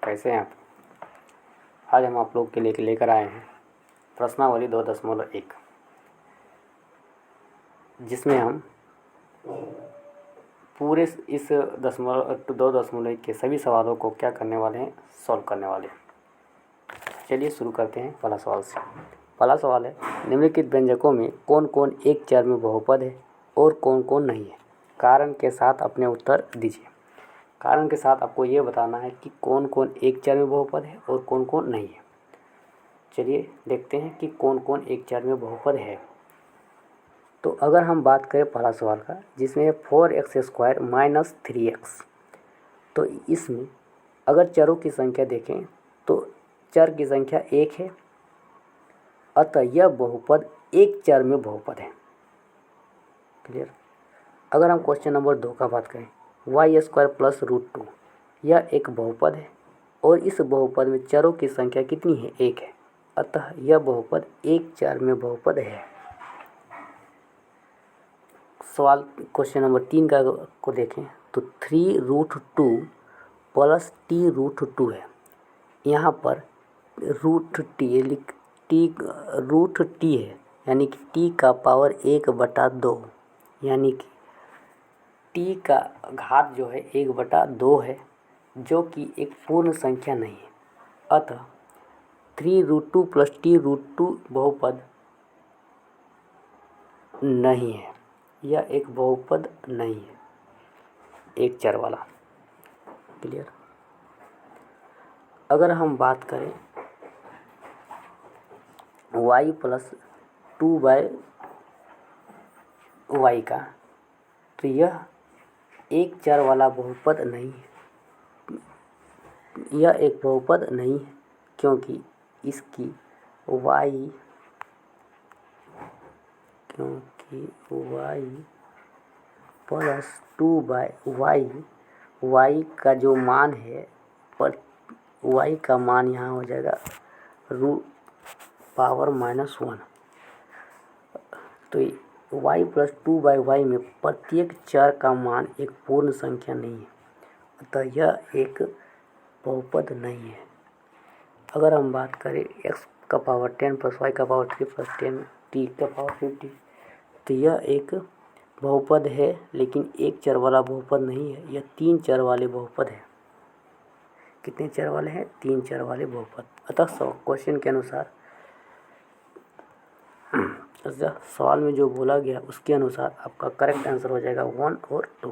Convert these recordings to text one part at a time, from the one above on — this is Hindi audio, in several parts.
कैसे हैं आप। आज हम आप लोग के लिए लेकर आए हैं प्रश्नावली 2.1, जिसमें हम पूरे इस 2.1 के सभी सवालों को क्या करने वाले हैं, सॉल्व करने वाले हैं। चलिए शुरू करते हैं पहला सवाल से। पहला सवाल है, निम्नलिखित व्यंजकों में कौन कौन एक चर में बहुपद है और कौन कौन नहीं है। कारण के साथ अपने उत्तर दीजिए। कारण के साथ आपको ये बताना है कि कौन कौन एक चर में बहुपद है और कौन कौन नहीं है। चलिए देखते हैं कि कौन कौन एक चर में बहुपद है। तो अगर हम बात करें पहला सवाल का, जिसमें है 4x² - 3x, तो इसमें अगर चरों की संख्या देखें तो चर की संख्या 1 है, अतः यह बहुपद एक चर में बहुपद है। क्लियर। अगर हम क्वेश्चन नंबर 2 का बात करें, y² + √2, यह एक बहुपद है और इस बहुपद में चरों की संख्या कितनी है, 1 है, अतः यह बहुपद एक चर में बहुपद है। सवाल क्वेश्चन नंबर 3 का को देखें तो 3√2 + t√2 है। यहाँ पर √t है, यानी कि t का पावर 1/2, यानी कि t का घात जो है 1/2 है, जो कि एक पूर्ण संख्या नहीं है। अतः 3√2 + t√2 बहुपद नहीं है, यह एक बहुपद नहीं है, एक चर वाला। क्लियर। अगर हम बात करें y + 2/y का, तो यह एक चर वाला बहुपद नहीं है, यह एक बहुपद नहीं है, क्योंकि इसकी y + 2/y, y का जो मान है, पर y का मान यहाँ हो जाएगा √−1। तो y + 2/y में प्रत्येक चर का मान एक पूर्ण संख्या नहीं है, अतः यह एक बहुपद नहीं है। अगर हम बात करें x का पावर 10 + y का पावर 3 + 10 t का पावर 50, तो यह एक बहुपद है, लेकिन एक चर वाला बहुपद नहीं है, यह 3 चर वाले बहुपद है। कितने चर वाले हैं? 3 चर वाले बहुपद। अतः क्वेश्चन के अनुसार सवाल में जो बोला गया उसके अनुसार आपका करेक्ट आंसर हो जाएगा 1 और 2।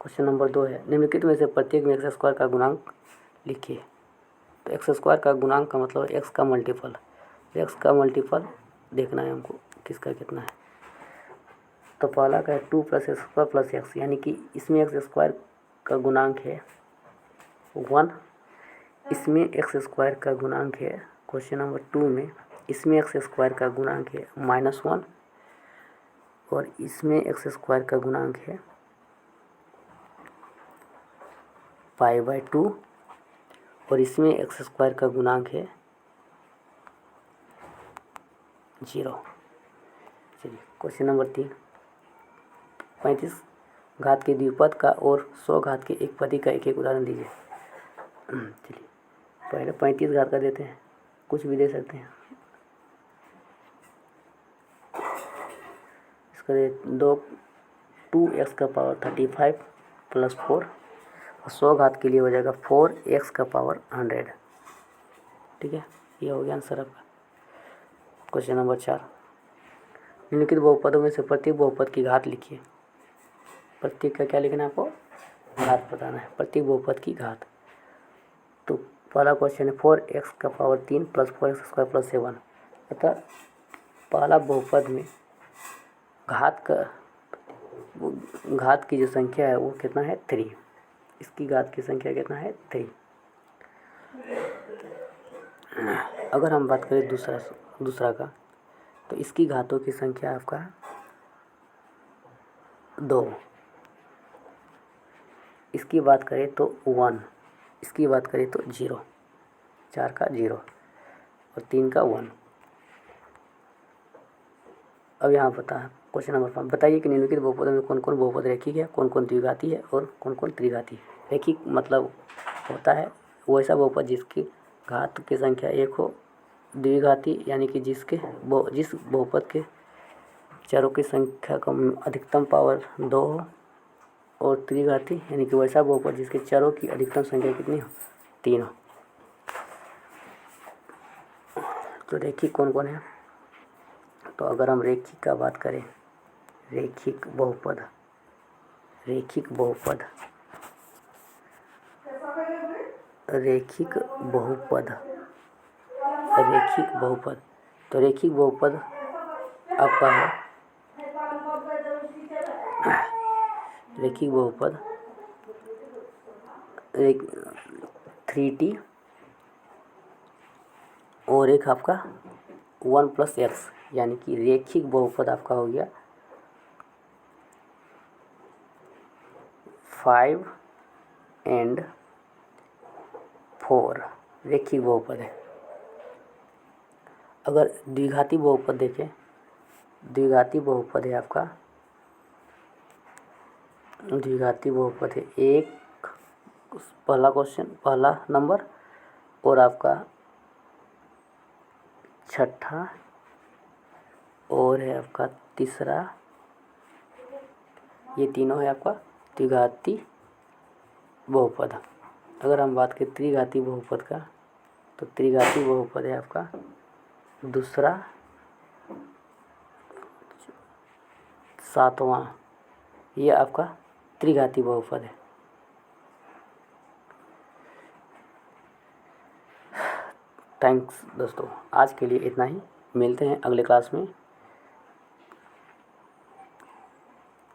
क्वेश्चन नंबर 2 है, निम्नलिखित में से प्रत्येक में x² का गुणांक लिखिए। तो x² का गुणांक का मतलब x का मल्टीपल, x का मल्टीपल देखना है हमको किसका कितना है। तो पहला का है 2 + x² + x, यानी कि इसमें x² का गुणांक है 1, इसमें x² का गुणांक है, क्वेश्चन नंबर 2 में इसमें x² का गुणांक है -1, और इसमें x² का गुणांक है π/2, और इसमें x² का गुणांक है 0। चलिए क्वेश्चन नंबर 3, 35 घात के द्विपद का और 100 घात के एक पदी का एक एक उदाहरण दीजिए। चलिए पहले 35 घात का देते हैं, कुछ भी दे सकते हैं। इसका 2x का पावर 35 + 4, और 100 घात के लिए हो जाएगा 4x का पावर 100। ठीक है, ये हो गया आंसर आपका। क्वेश्चन नंबर 4, निम्नलिखित बहुपदों में से प्रत्येक बहुपद की घात लिखिए। प्रत्येक का क्या लिखना है आपको? घात बताना है, प्रत्येक बहुपद की घात। तो पहला क्वेश्चन है 4x का पावर 3 + 4x² + 7, अतः पहला बहुपद में घात की जो संख्या है वो कितना है? 3। इसकी घात की संख्या कितना है? 3। अगर हम बात करें दूसरा का, तो इसकी घातों की संख्या आपका 2। इसकी बात करें तो 1, इसकी बात करें तो 0, 4 का 0 और 3 का 1। अब यहाँ क्वेश्चन नंबर 5, बताइए कि निम्नलिखित बहुपदों में कौन कौन बहुपद रैखिक है, कौन कौन द्विघाती है और कौन कौन त्रिघाती है। रैखिक मतलब होता है वैसा बहुपद जिसकी घात की संख्या 1 हो, द्विघाती यानी कि जिस बहुपद के चरों की संख्या का अधिकतम पावर 2 हो, और त्रिघाती यानी कि वैसा बहुपद जिसके चरों की अधिकतम संख्या कितनी हो, 3 हो। तो रेखिक कौन कौन है? तो अगर हम रेखिक का बात करें, रेखिक बहुपद, रेखिक बहुपद, रेखिक बहुपद, रेखिक बहुपद, तो रेखिक बहुपद आपका है, रेखिक बहुपद 3t और एक आपका 1 + x, यानी कि रेखिक बहुपद आपका हो गया 5 और 4 रेखिक बहुपद है। अगर द्विघाती बहुपद देखें, द्विघाती बहुपद है आपका, द्विघाती बहुपद है 1 पहला नंबर और आपका 6ठा और है आपका 3रा, ये तीनों है आपका द्विघाती बहुपद। अगर हम बात करें त्रिघाती बहुपद का, तो त्रिघाती बहुपद है आपका 2रा, 7वां, ये आपका त्रिघाती बहुपद है। थैंक्स दोस्तों, आज के लिए इतना ही। मिलते हैं अगले क्लास में।